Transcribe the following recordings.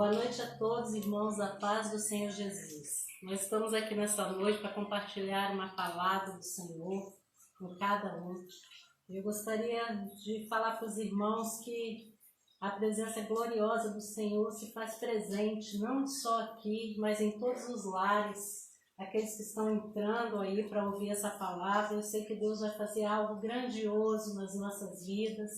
Boa noite a todos, irmãos, da paz do Senhor Jesus. Nós estamos aqui nessa noite para compartilhar uma palavra do Senhor com cada um. Eu gostaria de falar para os irmãos que a presença gloriosa do Senhor se faz presente, não só aqui, mas em todos os lares. Aqueles que estão entrando aí para ouvir essa palavra, eu sei que Deus vai fazer algo grandioso nas nossas vidas,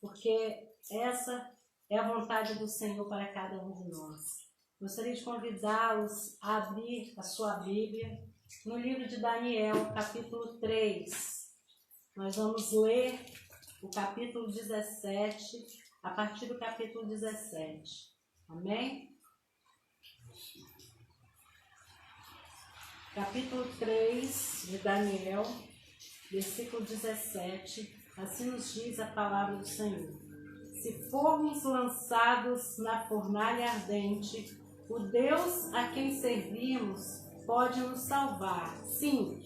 porque essa é a vontade do Senhor para cada um de nós. Gostaria de convidá-los a abrir a sua Bíblia no livro de Daniel, capítulo 3. Nós vamos ler o capítulo 17, a partir do capítulo 17. Amém? Capítulo 3 de Daniel, versículo 17. Assim nos diz a palavra do Senhor. Se formos lançados na fornalha ardente, o Deus a quem servimos pode nos salvar. Sim,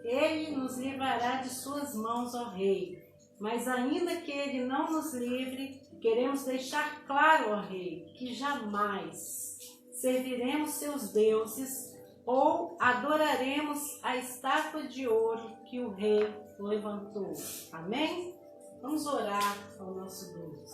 Ele nos livrará de suas mãos, ó Rei. Mas ainda que Ele não nos livre, queremos deixar claro, ó Rei, que jamais serviremos seus deuses ou adoraremos a estátua de ouro que o Rei levantou. Amém? Vamos orar ao nosso Deus.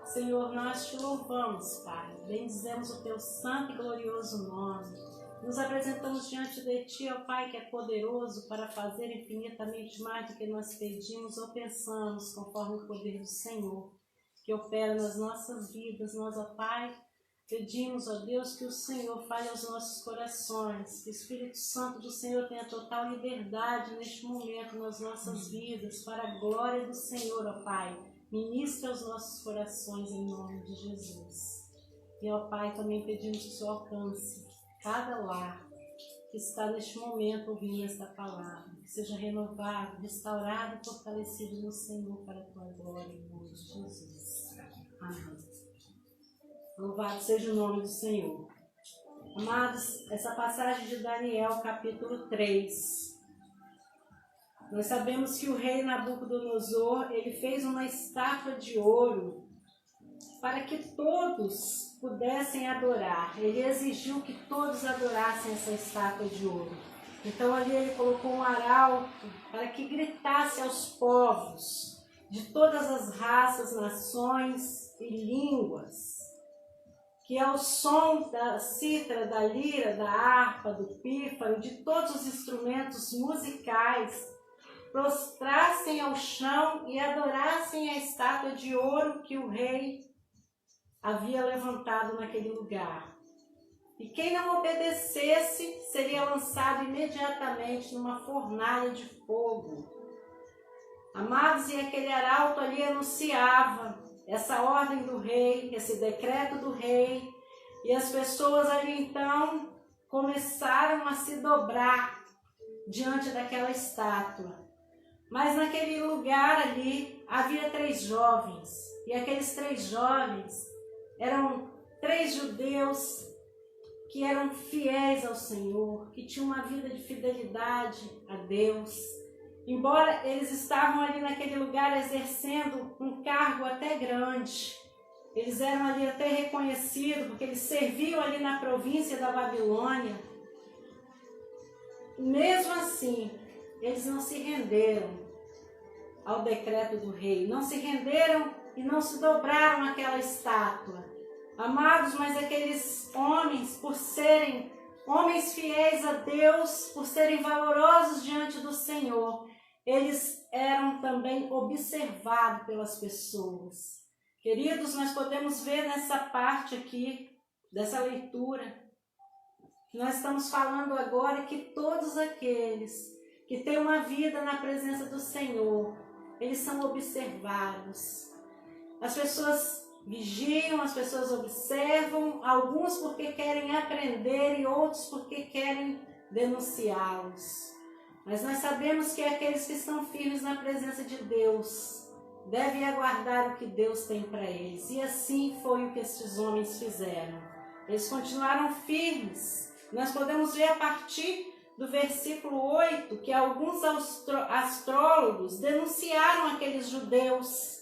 Senhor, nós te louvamos, Pai. Bendizemos o teu santo e glorioso nome. Nos apresentamos diante de ti, ó Pai, que é poderoso para fazer infinitamente mais do que nós pedimos ou pensamos, conforme o poder do Senhor, que opera nas nossas vidas. Nós, ó Pai, pedimos, ó Deus, que o Senhor fale aos nossos corações, que o Espírito Santo do Senhor tenha total liberdade neste momento nas nossas vidas, para a glória do Senhor, ó Pai. Ministre aos nossos corações em nome de Jesus. E, ó Pai, também pedimos que o Senhor alcance cada lar que está neste momento ouvindo esta palavra, que seja renovado, restaurado e fortalecido no Senhor para a tua glória em nome de Jesus. Amém. Louvado seja o nome do Senhor. Amados, essa passagem de Daniel, capítulo 3. Nós sabemos que o rei Nabucodonosor, ele fez uma estátua de ouro para que todos pudessem adorar. Ele exigiu que todos adorassem essa estátua de ouro. Então ali ele colocou um arauto para que gritasse aos povos de todas as raças, nações e línguas, que ao som da cítara, da lira, da harpa, do pífaro, de todos os instrumentos musicais, prostrassem ao chão e adorassem a estátua de ouro que o rei havia levantado naquele lugar. E quem não obedecesse seria lançado imediatamente numa fornalha de fogo. Amados, e aquele arauto ali anunciava essa ordem do rei, esse decreto do rei, e as pessoas ali então começaram a se dobrar diante daquela estátua. Mas naquele lugar ali havia 3 jovens, e aqueles 3 jovens eram 3 judeus que eram fiéis ao Senhor, que tinham uma vida de fidelidade a Deus. Embora eles estavam ali naquele lugar exercendo um cargo até grande, eles eram ali até reconhecidos, porque eles serviam ali na província da Babilônia. Mesmo assim, eles não se renderam ao decreto do rei, não se renderam e não se dobraram àquela estátua. Amados, mas aqueles homens, por serem homens fiéis a Deus, por serem valorosos diante do Senhor, eles eram também observados pelas pessoas. Queridos, nós podemos ver nessa parte aqui, dessa leitura, que nós estamos falando agora que todos aqueles que têm uma vida na presença do Senhor, eles são observados. As pessoas vigiam, as pessoas observam, alguns porque querem aprender e outros porque querem denunciá-los. Mas nós sabemos que aqueles que estão firmes na presença de Deus devem aguardar o que Deus tem para eles. E assim foi o que estes homens fizeram. Eles continuaram firmes. Nós podemos ver a partir do versículo 8 que alguns astrólogos denunciaram aqueles judeus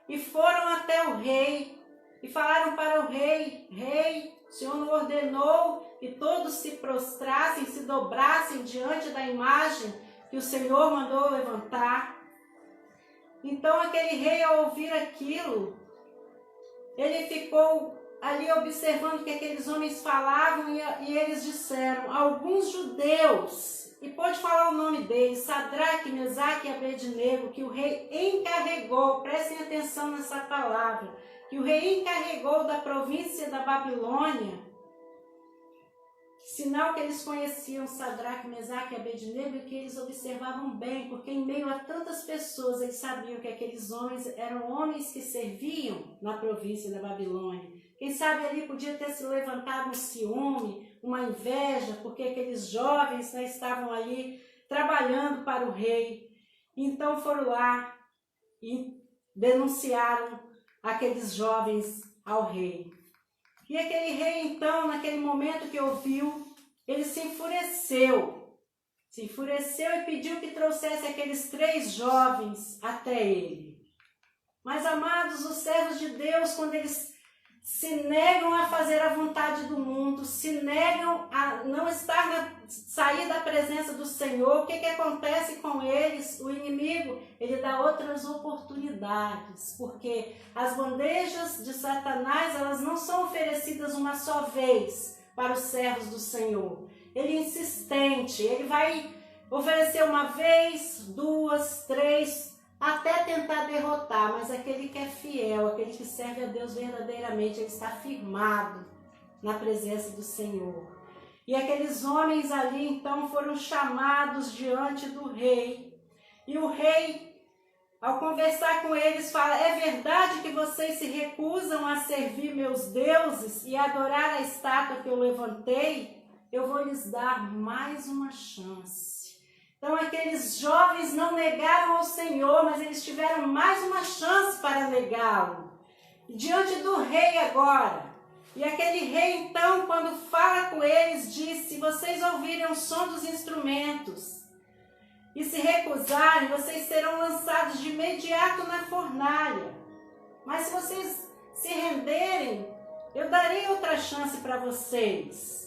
e foram até o rei e falaram para o rei: Rei, o Senhor não ordenou que todos se prostrassem, se dobrassem diante da imagem que o Senhor mandou levantar? Então aquele rei, ao ouvir aquilo, ele ficou ali observando o que aqueles homens falavam e eles disseram: alguns judeus, e pode falar o nome deles, Sadraque, Mesaque e Abednego, que o rei encarregou, prestem atenção nessa palavra, que o rei encarregou da província da Babilônia, sinal que eles conheciam Sadraque, Mesaque e Abednego e que eles observavam bem, porque em meio a tantas pessoas eles sabiam que aqueles homens eram homens que serviam na província da Babilônia. Quem sabe ali podia ter se levantado um ciúme, uma inveja, porque aqueles jovens, né, estavam ali trabalhando para o rei. Então foram lá e denunciaram aqueles jovens ao rei. E aquele rei, então, naquele momento que ouviu, ele se enfureceu e pediu que trouxesse aqueles 3 jovens até ele. Mas, amados, os servos de Deus, quando eles se negam a fazer a vontade do mundo, se negam a não sair da presença do Senhor, o que acontece com eles? O inimigo, ele dá outras oportunidades, porque as bandejas de Satanás, elas não são oferecidas uma só vez para os servos do Senhor. Ele é insistente, ele vai oferecer uma vez, 2, 3, até tentar derrotar, mas aquele que é fiel, aquele que serve a Deus verdadeiramente, ele está firmado na presença do Senhor. E aqueles homens ali, então, foram chamados diante do rei. E o rei, ao conversar com eles, fala: é verdade que vocês se recusam a servir meus deuses e adorar a estátua que eu levantei? Eu vou lhes dar mais uma chance. Então aqueles jovens não negaram ao Senhor, mas eles tiveram mais uma chance para negá-lo. Diante do rei agora. E aquele rei então, quando fala com eles, diz: se vocês ouvirem o som dos instrumentos e se recusarem, vocês serão lançados de imediato na fornalha. Mas se vocês se renderem, eu darei outra chance para vocês.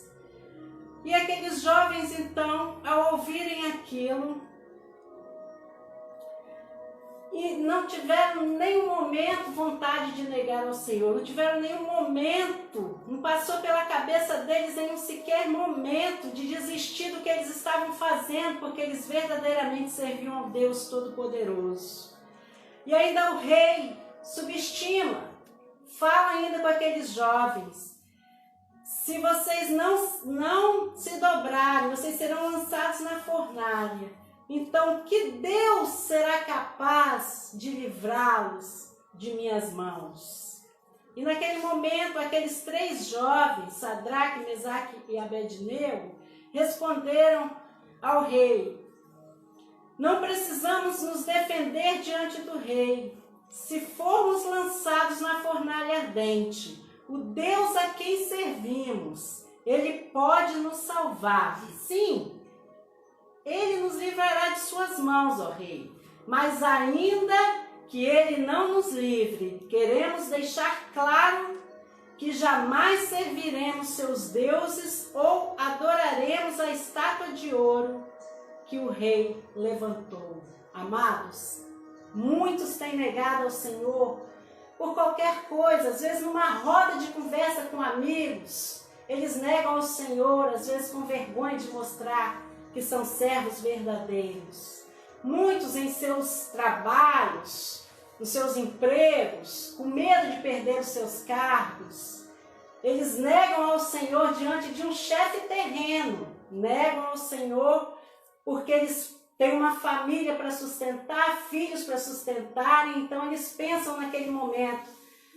E aqueles jovens, então, ao ouvirem aquilo, e não tiveram nenhum momento vontade de negar ao Senhor, não tiveram nenhum momento, não passou pela cabeça deles nenhum sequer momento de desistir do que eles estavam fazendo, porque eles verdadeiramente serviam ao Deus Todo-Poderoso. E ainda o rei subestima, fala ainda com aqueles jovens: se vocês não se dobrarem, vocês serão lançados na fornalha. Então, que Deus será capaz de livrá-los de minhas mãos? E naquele momento, aqueles 3 jovens, Sadraque, Mesaque e Abednego, responderam ao rei: não precisamos nos defender diante do rei. Se formos lançados na fornalha ardente, o Deus a quem servimos, Ele pode nos salvar. Sim, Ele nos livrará de suas mãos, ó Rei. Mas ainda que Ele não nos livre, queremos deixar claro que jamais serviremos seus deuses ou adoraremos a estátua de ouro que o Rei levantou. Amados, muitos têm negado ao Senhor por qualquer coisa, às vezes numa roda de conversa com amigos, eles negam ao Senhor, às vezes com vergonha de mostrar que são servos verdadeiros. Muitos em seus trabalhos, nos seus empregos, com medo de perder os seus cargos, eles negam ao Senhor diante de um chefe terreno, negam ao Senhor porque eles tem uma família para sustentar, filhos para sustentarem, então eles pensam naquele momento: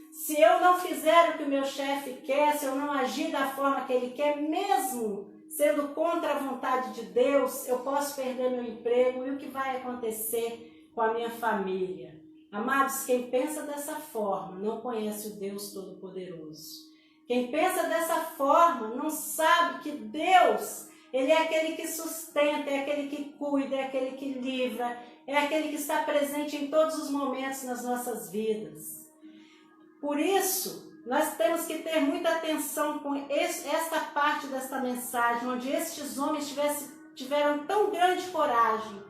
se eu não fizer o que o meu chefe quer, se eu não agir da forma que ele quer, mesmo sendo contra a vontade de Deus, eu posso perder meu emprego, e o que vai acontecer com a minha família? Amados, quem pensa dessa forma não conhece o Deus Todo-Poderoso. Quem pensa dessa forma não sabe que Deus, Ele é aquele que sustenta, é aquele que cuida, é aquele que livra, é aquele que está presente em todos os momentos nas nossas vidas. Por isso, Nós temos que ter muita atenção com esta parte desta mensagem, onde estes homens tiveram tão grande coragem.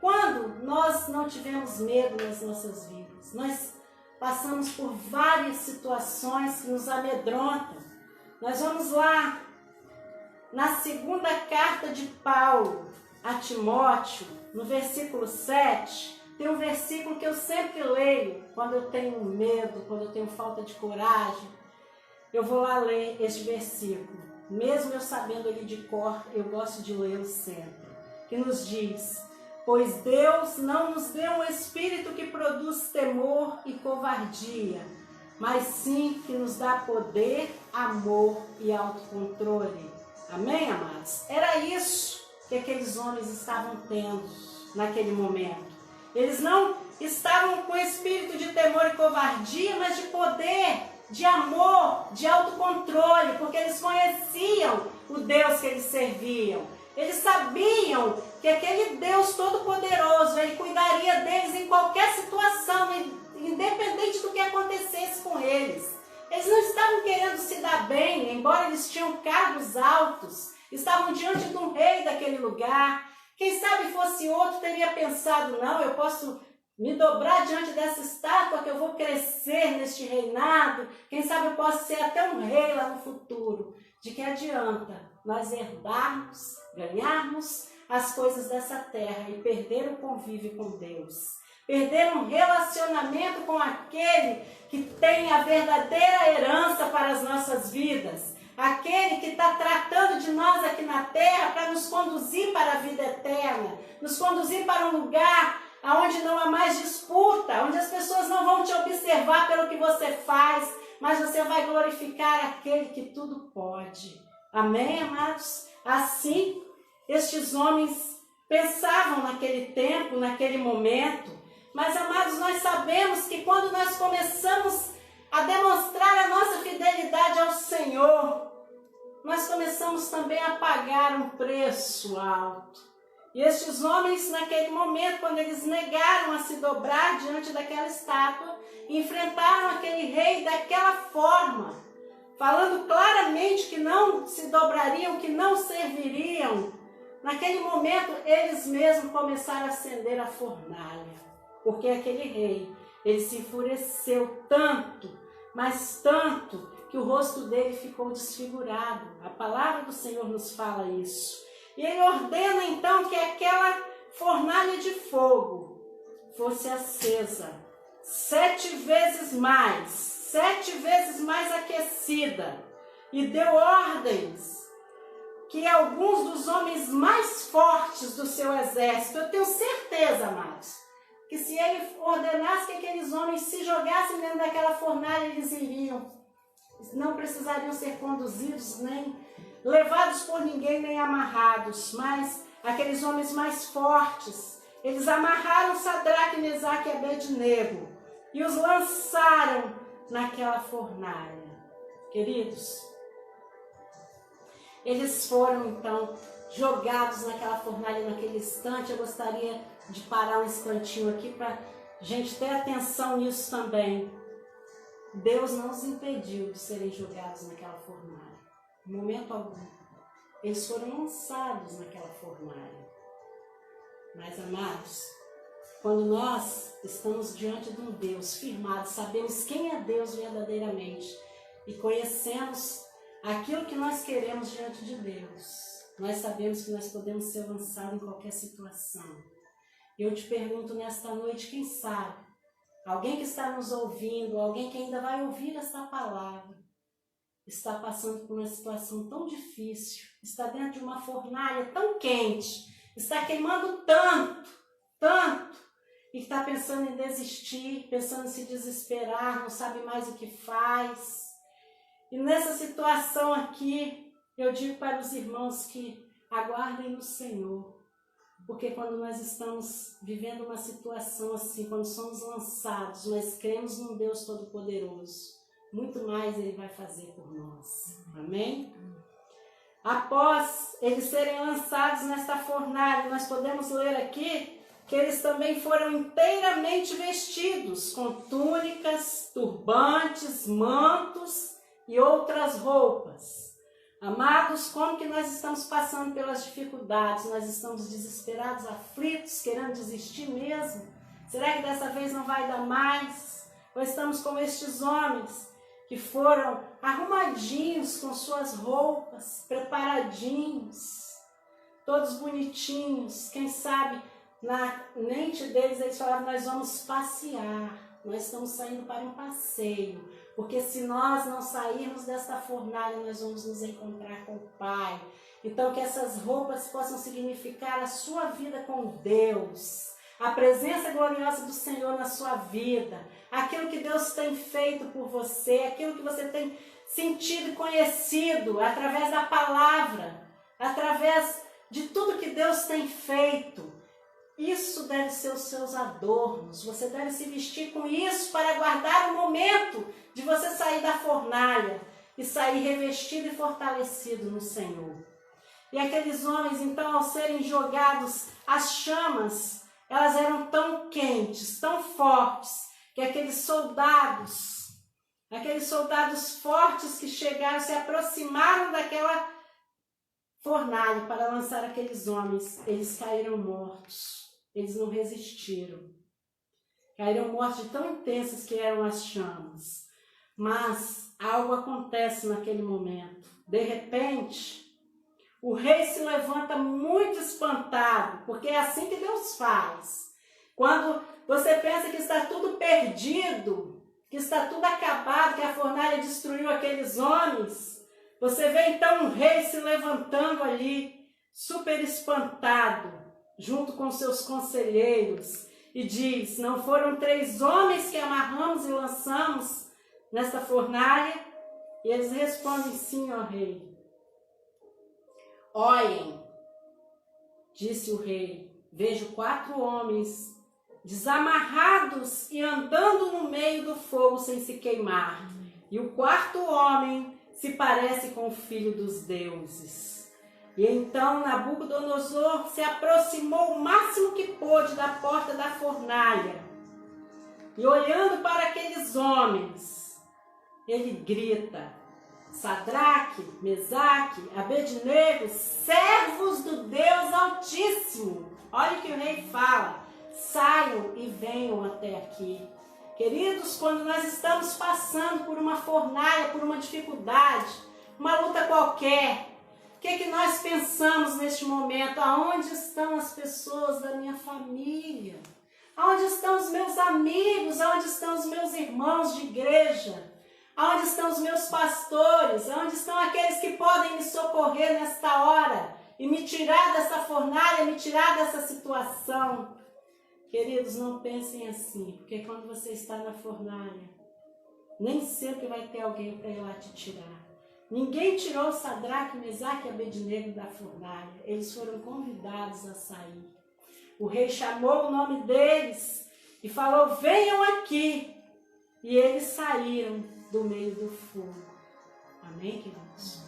Quando nós não tivemos medo nas nossas vidas, nós passamos por várias situações que nos amedrontam. Nós vamos lá, na segunda carta de Paulo a Timóteo, no versículo 7, tem um versículo que eu sempre leio quando eu tenho medo, quando eu tenho falta de coragem. Eu vou lá ler este versículo. Mesmo eu sabendo ele de cor, eu gosto de lê-lo sempre. Que nos diz: pois Deus não nos deu um espírito que produz temor e covardia, mas sim que nos dá poder, amor e autocontrole. Amém, amados? Era isso que aqueles homens estavam tendo naquele momento. Eles não estavam com espírito de temor e covardia, mas de poder, de amor, de autocontrole, porque eles conheciam o Deus que eles serviam. Eles sabiam que aquele Deus todo-poderoso, ele cuidaria deles em qualquer situação, independente do que acontecesse com eles. Eles não estavam querendo se dar bem, embora eles tinham cargos altos, estavam diante de um rei daquele lugar. Quem sabe fosse outro, teria pensado: não, eu posso me dobrar diante dessa estátua que eu vou crescer neste reinado. Quem sabe eu posso ser até um rei lá no futuro. De que adianta nós herdarmos, ganharmos as coisas dessa terra e perder o convívio com Deus? Perder um relacionamento com aquele que tem a verdadeira herança para as nossas vidas. Aquele que está tratando de nós aqui na terra para nos conduzir para a vida eterna, nos conduzir para um lugar onde não há mais disputa, onde as pessoas não vão te observar pelo que você faz, mas você vai glorificar aquele que tudo pode. Amém, amados? Assim, estes homens pensavam naquele tempo, naquele momento. Mas, amados, nós sabemos que quando nós começamos a demonstrar a nossa fidelidade ao Senhor, nós começamos também a pagar um preço alto. E estes homens, naquele momento, quando eles negaram a se dobrar diante daquela estátua, enfrentaram aquele rei daquela forma, falando claramente que não se dobrariam, que não serviriam. Naquele momento, eles mesmos começaram a acender a fornalha, porque aquele rei, ele se enfureceu tanto, mas tanto, que o rosto dele ficou desfigurado. A palavra do Senhor nos fala isso. E ele ordena então que aquela fornalha de fogo fosse acesa 7 vezes mais aquecida, e deu ordens que alguns dos homens mais fortes do seu exército, eu tenho certeza, amados, que se ele ordenasse que aqueles homens se jogassem dentro daquela fornalha, eles iriam. Não precisariam ser conduzidos, nem levados por ninguém, nem amarrados. Mas aqueles homens mais fortes, eles amarraram Sadraque, Mesaque e Abednego e os lançaram naquela fornalha. Queridos, eles foram então jogados naquela fornalha naquele instante. Eu gostaria de parar um instantinho aqui para a gente ter atenção nisso também. Deus não os impediu de serem jogados naquela fornalha, em momento algum. Eles foram lançados naquela fornalha. Mas, amados, quando nós estamos diante de um Deus firmado, sabemos quem é Deus verdadeiramente e conhecemos aquilo que nós queremos diante de Deus, nós sabemos que nós podemos ser lançados em qualquer situação. Eu te pergunto nesta noite, quem sabe, alguém que está nos ouvindo, alguém que ainda vai ouvir esta palavra, está passando por uma situação tão difícil, está dentro de uma fornalha tão quente, está queimando tanto, e está pensando em desistir, pensando em se desesperar, não sabe mais o que faz. E nessa situação aqui, eu digo para os irmãos que aguardem no Senhor, porque quando nós estamos vivendo uma situação assim, quando somos lançados, nós cremos num Deus Todo-Poderoso, muito mais Ele vai fazer por nós. Amém? Após eles serem lançados nesta fornalha, nós podemos ler aqui que eles também foram inteiramente vestidos com túnicas, turbantes, mantos e outras roupas. Amados, como que nós estamos passando pelas dificuldades? Nós estamos desesperados, aflitos, querendo desistir mesmo? Será que dessa vez não vai dar mais? Ou estamos como estes homens que foram arrumadinhos com suas roupas, preparadinhos, todos bonitinhos? Quem sabe na mente deles eles falavam: nós vamos passear, nós estamos saindo para um passeio, porque se nós não sairmos desta fornalha, nós vamos nos encontrar com o Pai. Então que essas roupas possam significar a sua vida com Deus, a presença gloriosa do Senhor na sua vida, aquilo que Deus tem feito por você, aquilo que você tem sentido e conhecido através da palavra, através de tudo que Deus tem feito. Isso deve ser os seus adornos. Você deve se vestir com isso para aguardar o momento de você sair da fornalha e sair revestido e fortalecido no Senhor. E aqueles homens, então, ao serem jogados às chamas, elas eram tão quentes, tão fortes, que aqueles soldados fortes que chegaram, se aproximaram daquela fornalha para lançar aqueles homens, eles caíram mortos. Eles não resistiram. Caíram mortos de tão intensas que eram as chamas. Mas algo acontece naquele momento. De repente, o rei se levanta muito espantado, porque é assim que Deus faz. Quando você pensa que está tudo perdido, que está tudo acabado, que a fornalha destruiu aqueles homens, você vê então um rei se levantando ali, super espantado, junto com seus conselheiros, e diz: não foram 3 homens que amarramos e lançamos nesta fornalha? E eles respondem: sim, ó rei. Olhem, disse o rei, vejo 4 homens desamarrados e andando no meio do fogo sem se queimar. E o 4º homem se parece com o filho dos deuses. E então Nabucodonosor se aproximou o máximo que pôde da porta da fornalha. E olhando para aqueles homens, ele grita: Sadraque, Mesaque, Abednego, servos do Deus Altíssimo. Olha o que o rei fala: saiam e venham até aqui. Queridos, quando nós estamos passando por uma fornalha, por uma dificuldade, uma luta qualquer, o que nós pensamos neste momento? Aonde estão as pessoas da minha família? Aonde estão os meus amigos? Aonde estão os meus irmãos de igreja? Aonde estão os meus pastores? Aonde estão aqueles que podem me socorrer nesta hora e me tirar dessa fornalha, me tirar dessa situação? Queridos, não pensem assim, porque quando você está na fornalha, nem sempre vai ter alguém para ir lá te tirar. Ninguém tirou Sadraque, Mesaque e Abednego da fornalha. Eles foram convidados a sair. O rei chamou o nome deles e falou: venham aqui. E eles saíram do meio do fogo. Amém, queridos?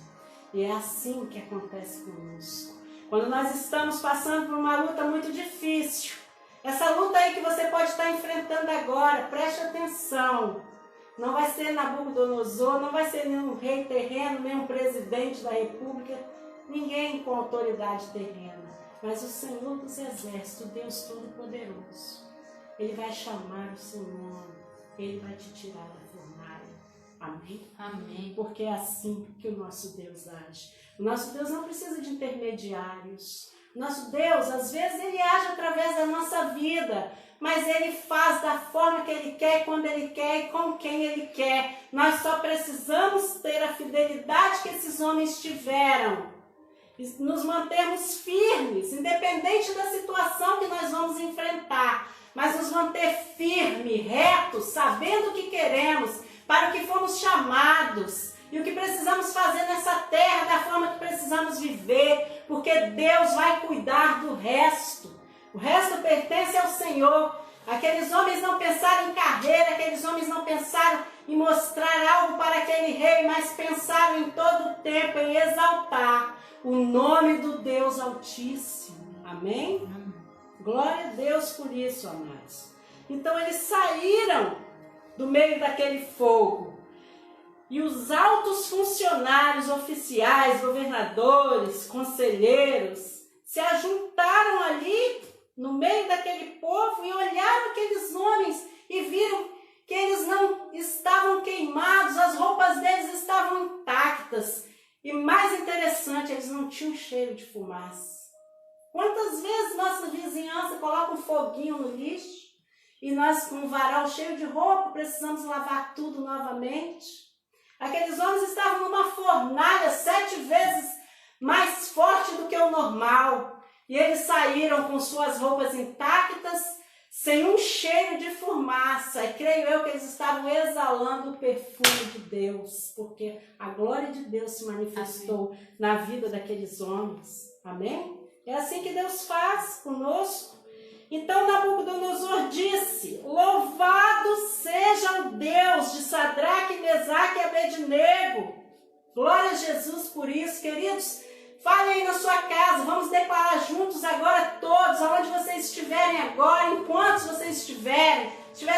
E é assim que acontece conosco. Quando nós estamos passando por uma luta muito difícil, essa luta aí que você pode estar enfrentando agora, preste atenção. Não vai ser Nabucodonosor, não vai ser nenhum rei terreno, nenhum presidente da república, ninguém com autoridade terrena. Mas o Senhor dos Exércitos, Deus Todo-Poderoso, Ele vai chamar o seu nome, Ele vai te tirar da fornalha. Amém? Amém. Porque é assim que o nosso Deus age. O nosso Deus não precisa de intermediários. O nosso Deus, às vezes, Ele age através da nossa vida, mas Ele faz da forma que Ele quer, quando Ele quer e com quem Ele quer. Nós só precisamos ter a fidelidade que esses homens tiveram. E nos mantermos firmes, independente da situação que nós vamos enfrentar. Mas nos manter firmes, retos, sabendo o que queremos, para o que fomos chamados. E o que precisamos fazer nessa terra, da forma que precisamos viver. Porque Deus vai cuidar do resto. O resto pertence ao Senhor. Aqueles homens não pensaram em carreira, aqueles homens não pensaram em mostrar algo para aquele rei, mas pensaram em todo o tempo em exaltar o nome do Deus Altíssimo. Amém? Glória a Deus por isso, amados. Então eles saíram do meio daquele fogo. E os altos funcionários oficiais, governadores, conselheiros, se ajuntaram ali no meio daquele povo e olharam aqueles homens e viram que eles não estavam queimados, as roupas deles estavam intactas. E mais interessante, eles não tinham cheiro de fumaça. Quantas vezes nossa vizinhança coloca um foguinho no lixo e nós com um varal cheio de roupa precisamos lavar tudo novamente? Aqueles homens estavam numa fornalha 7 vezes mais forte do que o normal. E eles saíram com suas roupas intactas, sem um cheiro de fumaça. E creio eu que eles estavam exalando o perfume de Deus, porque a glória de Deus se manifestou Amém. Na vida daqueles homens. Amém? É assim que Deus faz conosco. Então Nabucodonosor disse: louvado seja o Deus de Sadraque, Mesaque e Abednego. Glória a Jesus por isso, queridos. Fale aí na sua casa, vamos declarar juntos agora todos, aonde vocês estiverem agora, enquanto vocês estiver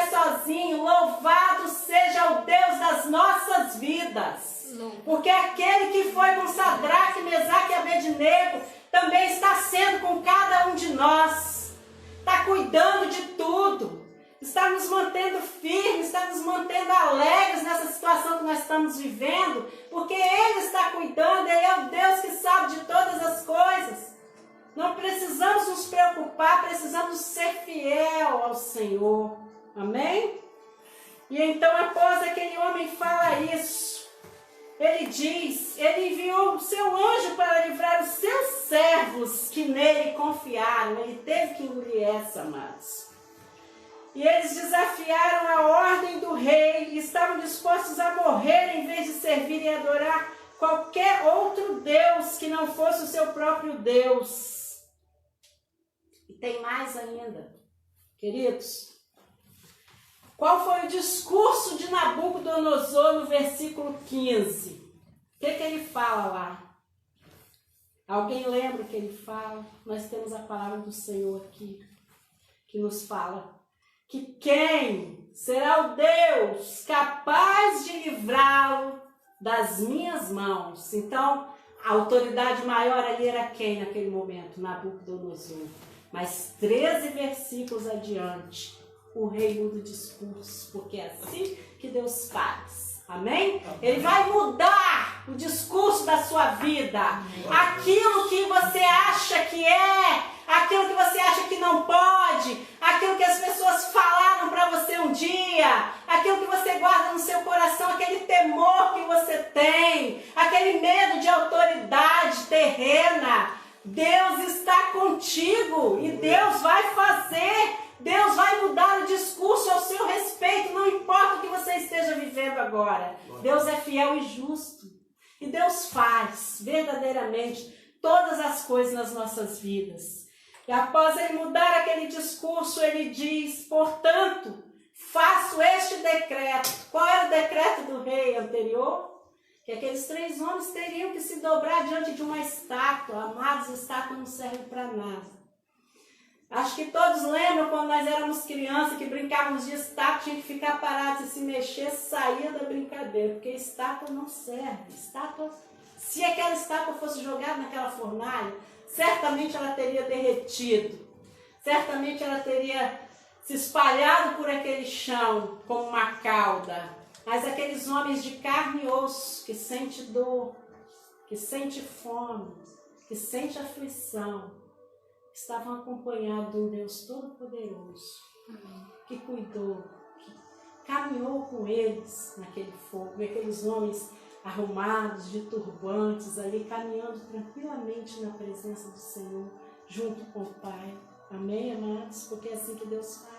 sozinho, louvado seja o Deus das nossas vidas. Porque aquele que foi com Sadraque, Mesaque e Abednego também está sendo com cada um de nós. Está cuidando de tudo. Está nos mantendo firmes, está nos mantendo alegres nessa situação que nós estamos vivendo, porque Ele está cuidando, Ele é o Deus que sabe de todas as coisas. Não precisamos nos preocupar, precisamos ser fiel ao Senhor. Amém? E então, após aquele homem falar isso, ele diz, ele enviou o seu anjo para livrar os seus servos que nele confiaram. Ele teve que engolir essa, amados. E eles desafiaram a ordem do rei e estavam dispostos a morrer em vez de servir e adorar qualquer outro Deus que não fosse o seu próprio Deus. E tem mais ainda, queridos. Qual foi o discurso de Nabucodonosor no versículo 15? O que ele fala lá? Alguém lembra o que ele fala? Nós temos a palavra do Senhor aqui, que nos fala que quem será o Deus capaz de livrá-lo das minhas mãos? Então, a autoridade maior ali era quem naquele momento? Nabucodonosor. Mas 13 versículos adiante, o rei muda o discurso, porque é assim que Deus faz. Amém? Ele vai mudar o discurso da sua vida. Aquilo que você acha que é, aquilo que você acha que não pode, aquilo que as pessoas falaram para você um dia, aquilo que você guarda no seu coração, aquele temor que você tem, aquele medo de autoridade terrena. Deus está contigo e Deus vai fazer. Deus vai mudar o discurso ao seu respeito, não importa o que você esteja vivendo agora. Deus é fiel e justo. E Deus faz verdadeiramente todas as coisas nas nossas vidas. E após ele mudar aquele discurso, ele diz, portanto, faço este decreto. Qual era o decreto do rei anterior? Que aqueles 3 homens teriam que se dobrar diante de uma estátua. Amados, estátua não serve para nada. Acho que todos lembram quando nós éramos crianças que brincávamos de estátua, tinha que ficar parado, se mexer, saía da brincadeira, porque estátua não serve. Estátua, se aquela estátua fosse jogada naquela fornalha, certamente ela teria derretido, certamente ela teria se espalhado por aquele chão como uma cauda. Mas aqueles homens de carne e osso, que sente dor, que sente fome, que sente aflição, estavam acompanhados de um Deus todo-poderoso, que cuidou, que caminhou com eles naquele fogo, e aqueles homens arrumados de turbantes ali, caminhando tranquilamente na presença do Senhor, junto com o Pai. Amém, amados? Porque é assim que Deus faz.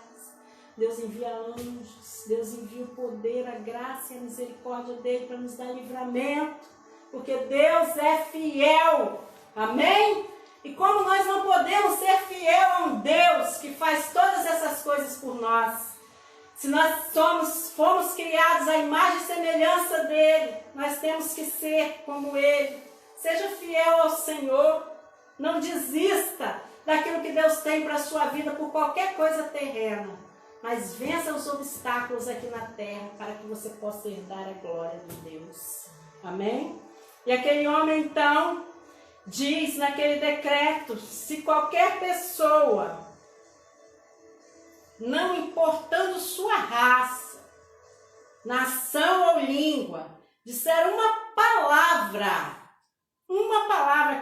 Deus envia anjos, Deus envia o poder, a graça e a misericórdia dele para nos dar livramento, porque Deus é fiel. Amém? E como nós não podemos ser fiel a um Deus que faz todas essas coisas por nós, se nós fomos criados à imagem e semelhança dele, nós temos que ser como ele. Seja fiel ao Senhor, não desista, daquilo que Deus tem para a sua vida por qualquer coisa terrena. Mas vença os obstáculos aqui na terra para que você possa herdar a glória de Deus. Amém? E aquele homem então diz naquele decreto, se qualquer pessoa, não importando sua raça, nação ou língua, disser uma palavra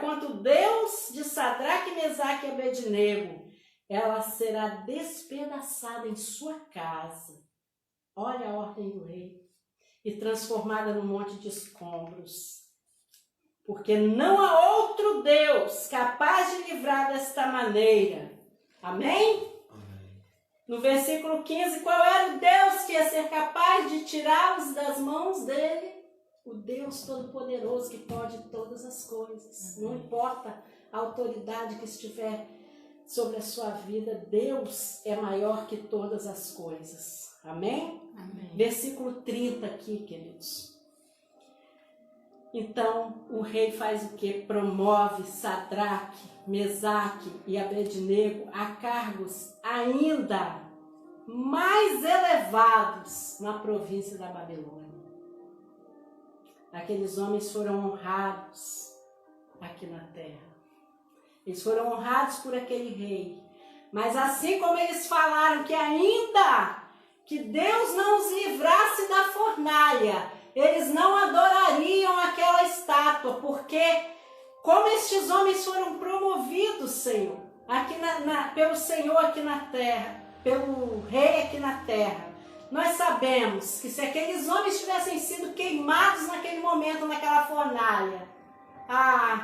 quanto Deus de Sadraque, Mesaque e Abednego, ela será despedaçada em sua casa. Olha a ordem do rei. E transformada num monte de escombros. Porque não há outro Deus capaz de livrar desta maneira. Amém? Amém. No versículo 15, qual era o Deus que ia ser capaz de tirá-los das mãos dele? O Deus Todo-Poderoso que pode todas as coisas. Não importa a autoridade que estiver sobre a sua vida, Deus é maior que todas as coisas. Amém? Amém. Versículo 30 aqui, queridos. Então, o rei faz o quê? Promove Sadraque, Mesaque e Abednego a cargos ainda mais elevados na província da Babilônia. Aqueles homens foram honrados aqui na terra. Eles foram honrados por aquele rei. Mas assim como eles falaram que ainda que Deus não os livrasse da fornalha, eles não adorariam aquela estátua, porque como estes homens foram promovidos, Senhor, aqui pelo Senhor aqui na terra, pelo rei aqui na terra, nós sabemos que se aqueles homens tivessem sido queimados naquele momento, naquela fornalha,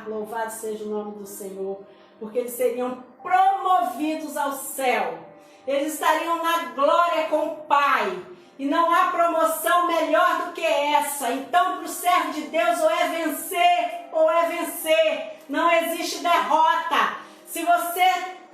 louvado seja o nome do Senhor, porque eles seriam promovidos ao céu. Eles estariam na glória com o Pai. E não há promoção melhor do que essa. Então, para o servo de Deus, ou é vencer, ou é vencer. Não existe derrota. Se você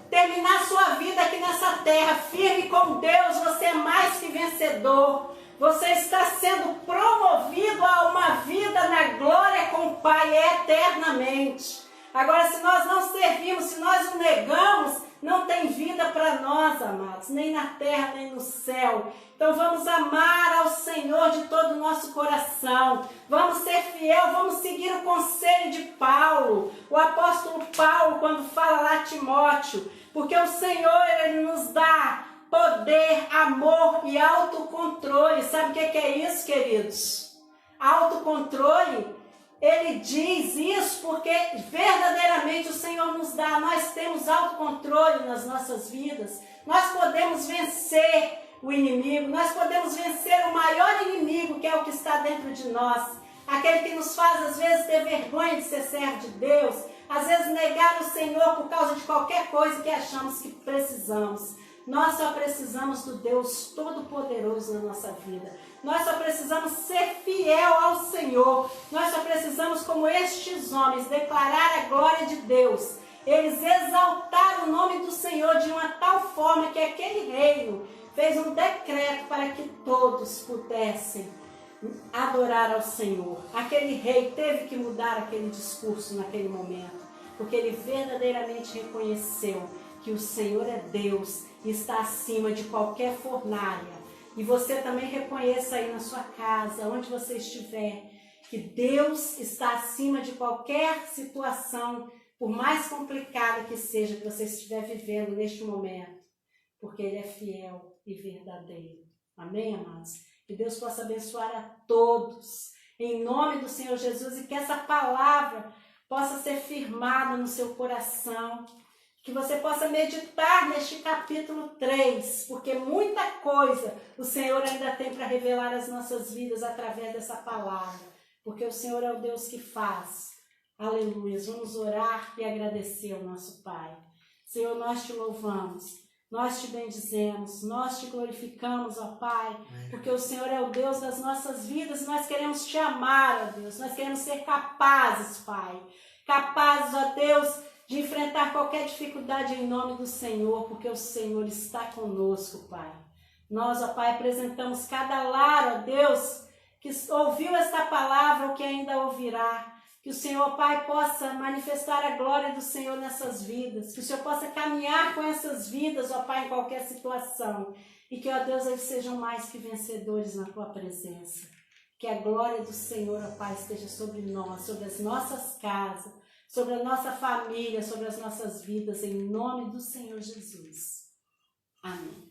terminar sua vida aqui nessa terra firme com Deus, você é mais que vencedor. Você está sendo promovido a uma vida na glória com o Pai eternamente. Agora, se nós não servimos, se nós o negamos, não tem vida para nós, amados, nem na terra, nem no céu. Então vamos amar ao Senhor de todo o nosso coração. Vamos ser fiel, vamos seguir o conselho de Paulo, o apóstolo Paulo, quando fala lá a Timóteo. Porque o Senhor, Ele nos dá poder, amor e autocontrole. Sabe o que é isso, queridos? Autocontrole. Ele diz isso porque verdadeiramente o Senhor nos dá. Nós temos autocontrole nas nossas vidas. Nós podemos vencer o inimigo. Nós podemos vencer o maior inimigo, que é o que está dentro de nós. Aquele que nos faz, às vezes, ter vergonha de ser servo de Deus. Às vezes, negar o Senhor por causa de qualquer coisa que achamos que precisamos. Nós só precisamos do Deus Todo-Poderoso na nossa vida. Nós só precisamos ser fiel ao Senhor. Nós só precisamos, como estes homens, declarar a glória de Deus. Eles exaltaram o nome do Senhor de uma tal forma que aquele reino fez um decreto para que todos pudessem adorar ao Senhor. Aquele rei teve que mudar aquele discurso naquele momento, porque ele verdadeiramente reconheceu que o Senhor é Deus e está acima de qualquer fornalha. E você também reconheça aí na sua casa, onde você estiver, que Deus está acima de qualquer situação, por mais complicada que seja, que você estiver vivendo neste momento, porque Ele é fiel e verdadeiro. Amém, amados? Que Deus possa abençoar a todos, em nome do Senhor Jesus, e que essa palavra possa ser firmada no seu coração, que você possa meditar neste capítulo 3, porque muita coisa o Senhor ainda tem para revelar às nossas vidas através dessa palavra, porque o Senhor é o Deus que faz. Aleluia. Vamos orar e agradecer ao nosso Pai. Senhor, nós te louvamos, nós te bendizemos, nós te glorificamos, ó Pai, porque o Senhor é o Deus das nossas vidas e nós queremos te amar, ó Deus, nós queremos ser capazes, Pai, capazes, ó Deus, de enfrentar qualquer dificuldade em nome do Senhor, porque o Senhor está conosco, Pai. Nós, ó Pai, apresentamos cada lar, ó Deus, que ouviu esta palavra ou que ainda ouvirá. Que o Senhor, Pai, possa manifestar a glória do Senhor nessas vidas. Que o Senhor possa caminhar com essas vidas, ó Pai, em qualquer situação. E que, ó Deus, eles sejam mais que vencedores na Tua presença. Que a glória do Senhor, ó Pai, esteja sobre nós, sobre as nossas casas, sobre a nossa família, sobre as nossas vidas, em nome do Senhor Jesus. Amém.